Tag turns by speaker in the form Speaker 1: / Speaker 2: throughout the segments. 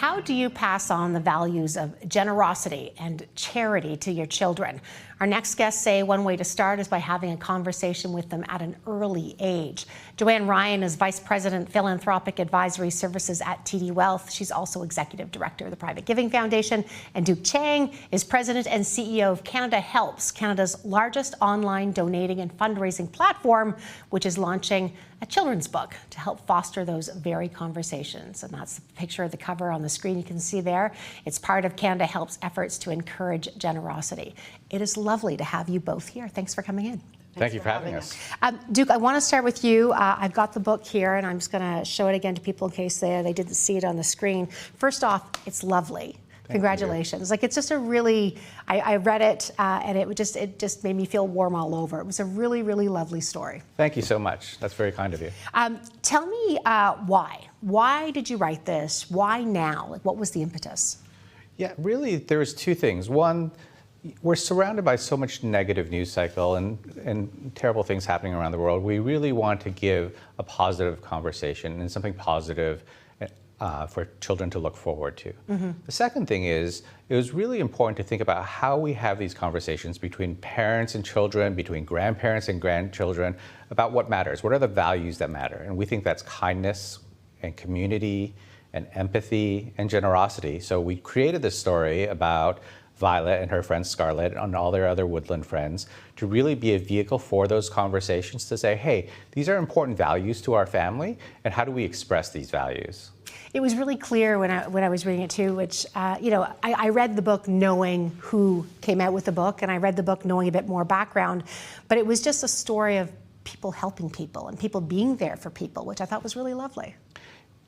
Speaker 1: How do you pass on the values of generosity and charity to your children? Our next guests say one way to start is by having a conversation with them at an early age. Joanne Ryan is Vice President, Philanthropic Advisory Services at TD Wealth. She's also Executive Director of the Private Giving Foundation. And Duke Chang is President and CEO of CanadaHelps, Canada's largest online donating and fundraising platform, which is launching a children's book to help foster those very conversations. And that's the picture of the cover on the screen you can see there. It's part of CanadaHelps' efforts to encourage generosity. It is lovely to have you both here. Thanks for coming in.
Speaker 2: Thank you for having us.
Speaker 1: Duke, I want to start with you. I've got the book here, and I'm just going to show it again to people in case they didn't see it on the screen. First off, it's lovely. Congratulations. Like, it's just a really, I read it and it just made me feel warm all over. It was a really, really lovely story.
Speaker 2: Thank you so much. That's very kind of you.
Speaker 1: Tell me why. Why did you write this? Why now? Like, what was the impetus?
Speaker 2: Yeah, really, there's two things. One, we're surrounded by so much negative news cycle and terrible things happening around the world. We really want to give a positive conversation and something positive for children to look forward to. Mm-hmm. The second thing is, it was really important to think about how we have these conversations between parents and children, between grandparents and grandchildren, about what matters. What are the values that matter? And we think that's kindness and community and empathy and generosity. So we created this story about Violet and her friend Scarlett and all their other woodland friends to really be a vehicle for those conversations to say, hey, these are important values to our family, and how do we express these values?
Speaker 1: It was really clear when I was reading it too, which, I read the book knowing who came out with the book, and I read the book knowing a bit more background, but it was just a story of people helping people and people being there for people, which I thought was really lovely.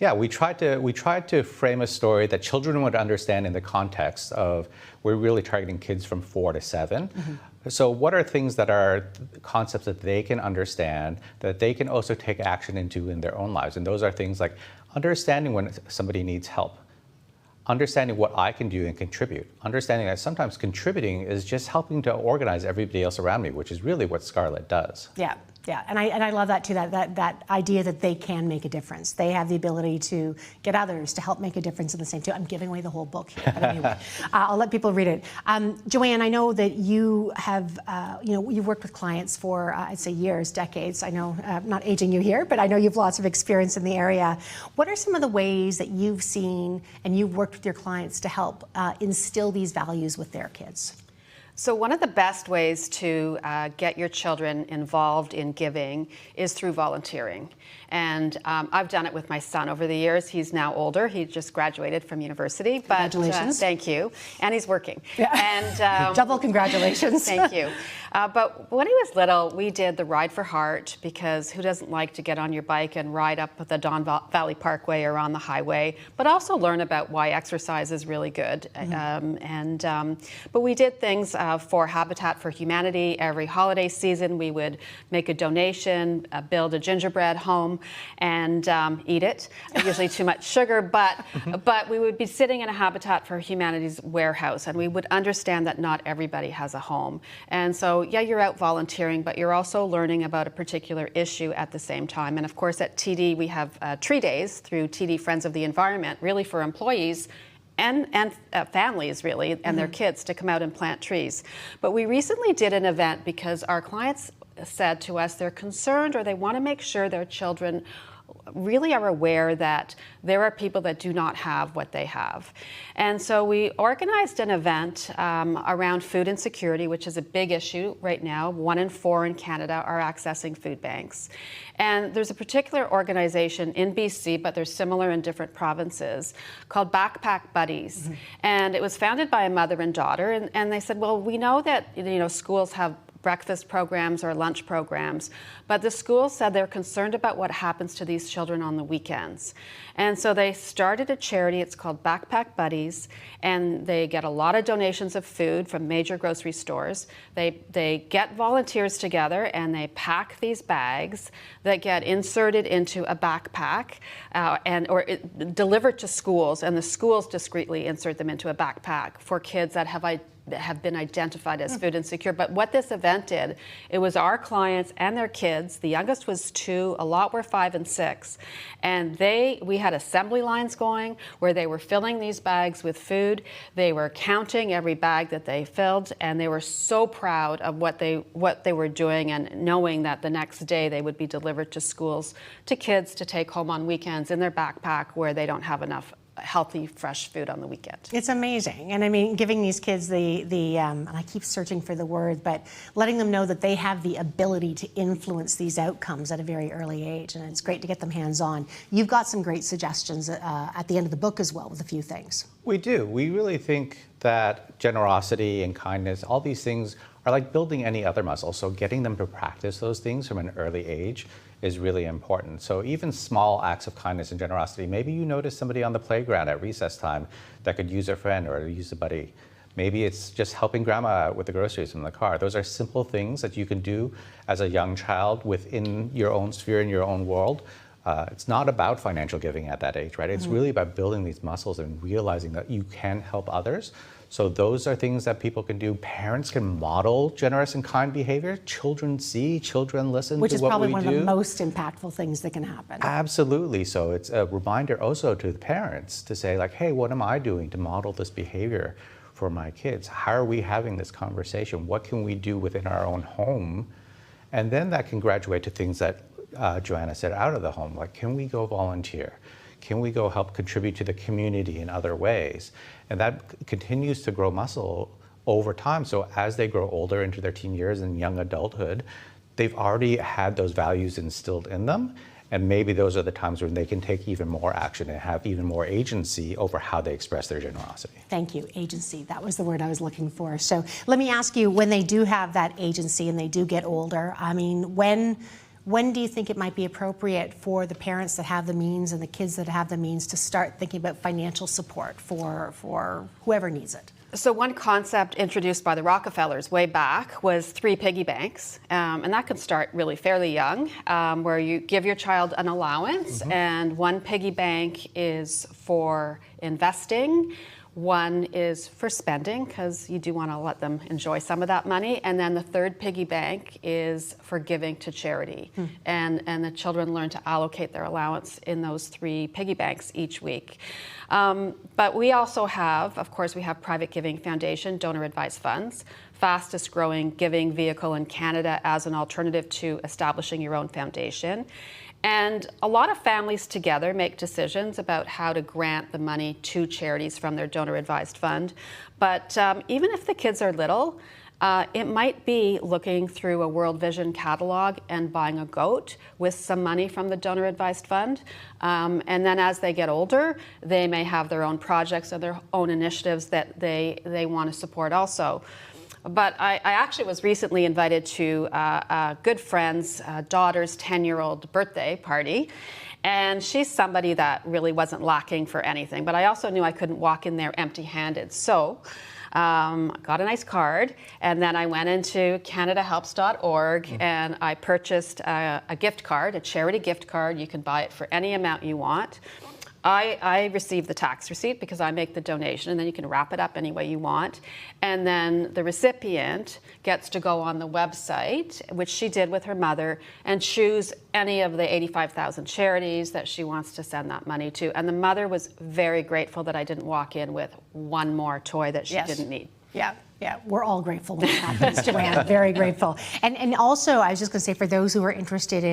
Speaker 2: Yeah, we tried to frame a story that children would understand in the context of, we're really targeting kids from 4 to 7. Mm-hmm. So what are things that are concepts that they can understand, that they can also take action into in their own lives? And those are things like understanding when somebody needs help, understanding what I can do and contribute, understanding that sometimes contributing is just helping to organize everybody else around me, which is really what Scarlett does. Yeah.
Speaker 1: Yeah, and I love that too, that idea that they can make a difference. They have the ability to get others to help make a difference in the same too. I'm giving away the whole book here, but anyway, I'll let people read it. Joanne, I know that you have, you've worked with clients for, I'd say years, decades. I know, not aging you here, but I know you've lots of experience in the area. What are some of the ways that you've seen and you've worked with your clients to help instill these values with their kids?
Speaker 3: So one of the best ways to get your children involved in giving is through volunteering. And I've done it with my son over the years. He's now older. He just graduated from university. But,
Speaker 1: congratulations.
Speaker 3: Thank you. And he's working.
Speaker 1: Yeah.
Speaker 3: And
Speaker 1: double congratulations.
Speaker 3: Thank you. But when he was little, we did the Ride for Heart, because who doesn't like to get on your bike and ride up the Don Valley Parkway or on the highway, but also learn about why exercise is really good. Mm-hmm. But we did things for Habitat for Humanity. Every holiday season, we would make a donation, build a gingerbread home, and eat it. Usually too much sugar, but we would be sitting in a Habitat for Humanity's warehouse, and we would understand that not everybody has a home. And so, yeah, you're out volunteering, but you're also learning about a particular issue at the same time. And of course, at TD, we have tree days through TD Friends of the Environment, really for employees and families, really, and their kids to come out and plant trees. But we recently did an event because our clients said to us they're concerned, or they want to make sure their children really are aware that there are people that do not have what they have. And so we organized an event around food insecurity, which is a big issue right now. 1 in 4 in Canada are accessing food banks. And there's a particular organization in BC, but they're similar in different provinces, called Backpack Buddies. Mm-hmm. And it was founded by a mother and daughter. And they said, well, we know that schools have breakfast programs or lunch programs, but the schools said they're concerned about what happens to these children on the weekends. And so they started a charity, it's called Backpack Buddies, and they get a lot of donations of food from major grocery stores. They get volunteers together and they pack these bags that get inserted into a backpack or delivered to schools, and the schools discreetly insert them into a backpack for kids that have have been identified as food insecure. But what this event did, it was our clients and their kids. The youngest was 2, a lot were 5 and 6. And we had assembly lines going where they were filling these bags with food. They were counting every bag that they filled, and they were so proud of what they were doing, and knowing that the next day they would be delivered to schools, to kids to take home on weekends in their backpack where they don't have enough healthy, fresh food on the weekend.
Speaker 1: It's amazing. And I mean, giving these kids and I keep searching for the word, but letting them know that they have the ability to influence these outcomes at a very early age. And it's great to get them hands-on. You've got some great suggestions at the end of the book as well with a few things.
Speaker 2: We do. We really think that generosity and kindness, all these things are like building any other muscle. So getting them to practice those things from an early age is really important. So even small acts of kindness and generosity, maybe you notice somebody on the playground at recess time that could use a friend or use a buddy. Maybe it's just helping grandma out with the groceries in the car. Those are simple things that you can do as a young child within your own sphere, in your own world. It's not about financial giving at that age, right? It's really about building these muscles and realizing that you can help others. So those are things that people can do. Parents can model generous and kind behavior. Children see, children listen to what we do.
Speaker 1: Which is probably one of the most impactful things that can happen.
Speaker 2: Absolutely. So it's a reminder also to the parents to say like, hey, what am I doing to model this behavior for my kids? How are we having this conversation? What can we do within our own home? And then that can graduate to things that Joanna said out of the home, like can we go volunteer? Can we go help contribute to the community in other ways? And that continues to grow muscle over time. So as they grow older into their teen years and young adulthood, they've already had those values instilled in them. And maybe those are the times when they can take even more action and have even more agency over how they express their generosity.
Speaker 1: Thank you, agency. That was the word I was looking for. So let me ask you, when they do have that agency and they do get older, I mean, when do you think it might be appropriate for the parents that have the means and the kids that have the means to start thinking about financial support for whoever needs it?
Speaker 3: So one concept introduced by the Rockefellers way back was 3 piggy banks, and that can start really fairly young, where you give your child an allowance, and 1 piggy bank is for investing, 1 is for spending, because you do want to let them enjoy some of that money. And then the 3rd piggy bank is for giving to charity. And the children learn to allocate their allowance in those 3 piggy banks each week. But we also have, of course, we have Private Giving Foundation, donor advised funds, fastest growing giving vehicle in Canada as an alternative to establishing your own foundation. And a lot of families together make decisions about how to grant the money to charities from their donor advised fund. But even if the kids are little, it might be looking through a World Vision catalog and buying a goat with some money from the donor advised fund. And then as they get older, they may have their own projects or their own initiatives that they want to support also. But I actually was recently invited to a good friend's daughter's 10-year-old birthday party. And she's somebody that really wasn't lacking for anything. But I also knew I couldn't walk in there empty-handed. So got a nice card. And then I went into CanadaHelps.org and I purchased a gift card, a charity gift card. You can buy it for any amount you want. I receive the tax receipt because I make the donation, and then you can wrap it up any way you want. And then the recipient gets to go on the website, which she did with her mother, and choose any of the 85,000 charities that she wants to send that money to. And the mother was very grateful that I didn't walk in with 1 more toy that she didn't need.
Speaker 1: Yeah, we're all grateful when that happens, Joanne, very grateful. And also, I was just going to say, for those who are interested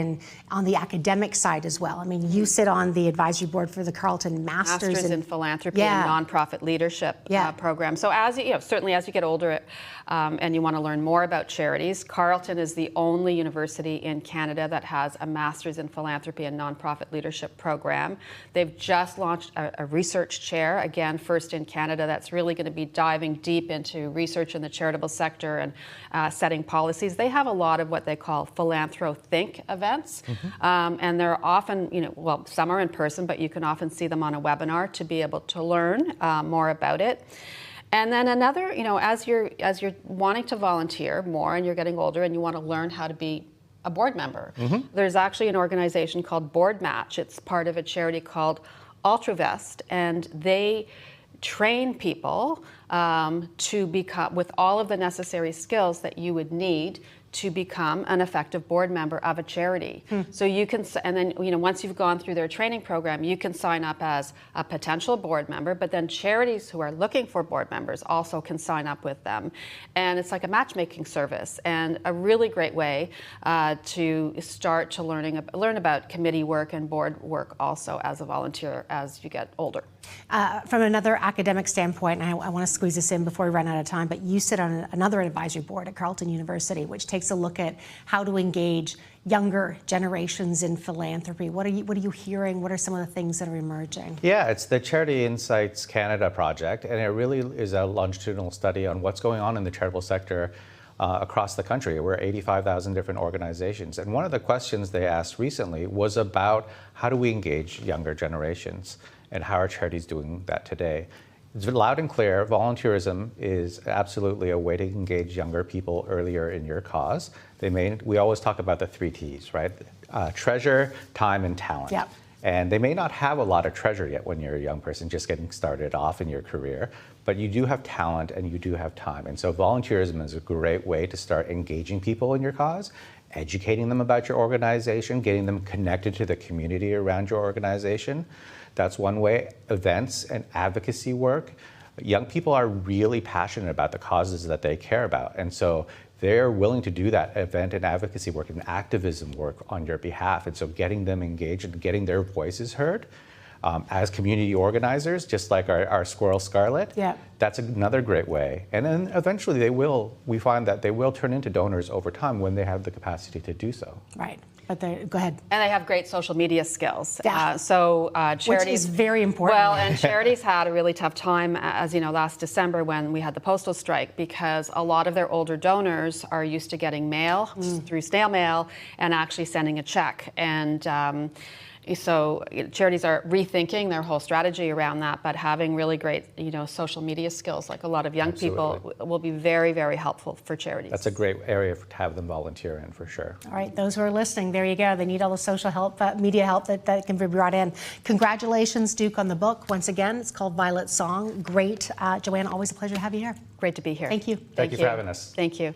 Speaker 1: on the academic side as well, I mean, you sit on the advisory board for the Carleton Masters
Speaker 3: in Philanthropy and Nonprofit Leadership program. So as certainly as you get older and you want to learn more about charities, Carleton is the only university in Canada that has a Masters in Philanthropy and Nonprofit Leadership program. They've just launched a research chair, again, first in Canada, that's really going to be diving deep into research in the charitable sector and setting policies. They have a lot of what they call Philanthro-Think events, and they're often, some are in person, but you can often see them on a webinar to be able to learn more about it. And then another, as you're wanting to volunteer more and you're getting older and you want to learn how to be a board member, there's actually an organization called Board Match. It's part of a charity called UltraVest, and they train people to become, with all of the necessary skills that you would need to become an effective board member of a charity. So you can, and then, you know, once you've gone through their training program, you can sign up as a potential board member, but then charities who are looking for board members also can sign up with them. And it's like a matchmaking service, and a really great way to start to learn about committee work and board work also as a volunteer as you get older.
Speaker 1: From another academic standpoint, and I want to squeeze this in before we run out of time, but you sit on another advisory board at Carleton University, which takes a look at how to engage younger generations in philanthropy. What are you hearing? What are some of the things that are emerging?
Speaker 2: Yeah, it's the Charity Insights Canada project, and it really is a longitudinal study on what's going on in the charitable sector across the country. We're 85,000 different organizations. And one of the questions they asked recently was about how do we engage younger generations, and how are charities doing that today? It's loud and clear, volunteerism is absolutely a way to engage younger people earlier in your cause. We always talk about the 3 T's, right? Treasure, time, and talent.
Speaker 1: Yep.
Speaker 2: And they may not have a lot of treasure yet when you're a young person just getting started off in your career, but you do have talent and you do have time. And so volunteerism is a great way to start engaging people in your cause, educating them about your organization, getting them connected to the community around your organization. That's one way. Events and advocacy work. Young people are really passionate about the causes that they care about. And so they're willing to do that event and advocacy work and activism work on your behalf. And so getting them engaged and getting their voices heard as community organizers, just like our Squirrel Scarlet, that's another great way. And then eventually we find that they will turn into donors over time when they have the capacity to do so.
Speaker 1: Right. But go ahead.
Speaker 3: And they have great social media skills.
Speaker 1: Yeah.
Speaker 3: Charities,
Speaker 1: which is very important.
Speaker 3: Well, and charities had a really tough time, as you know, last December when we had the postal strike, because a lot of their older donors are used to getting mail through snail mail and actually sending a check. And so charities are rethinking their whole strategy around that, but having really great, you know, social media skills, like a lot of young people, will be very, very helpful for charities.
Speaker 2: That's a great area to have them volunteer in, for sure.
Speaker 1: All right, those who are listening, there you go. They need all the social help, media help that can be brought in. Congratulations, Duke, on the book. Once again, it's called Violet's Song. Great. Joanne, always a pleasure to have you here.
Speaker 3: Great to be here.
Speaker 1: Thank you.
Speaker 2: Thank you for having us.
Speaker 3: Thank you.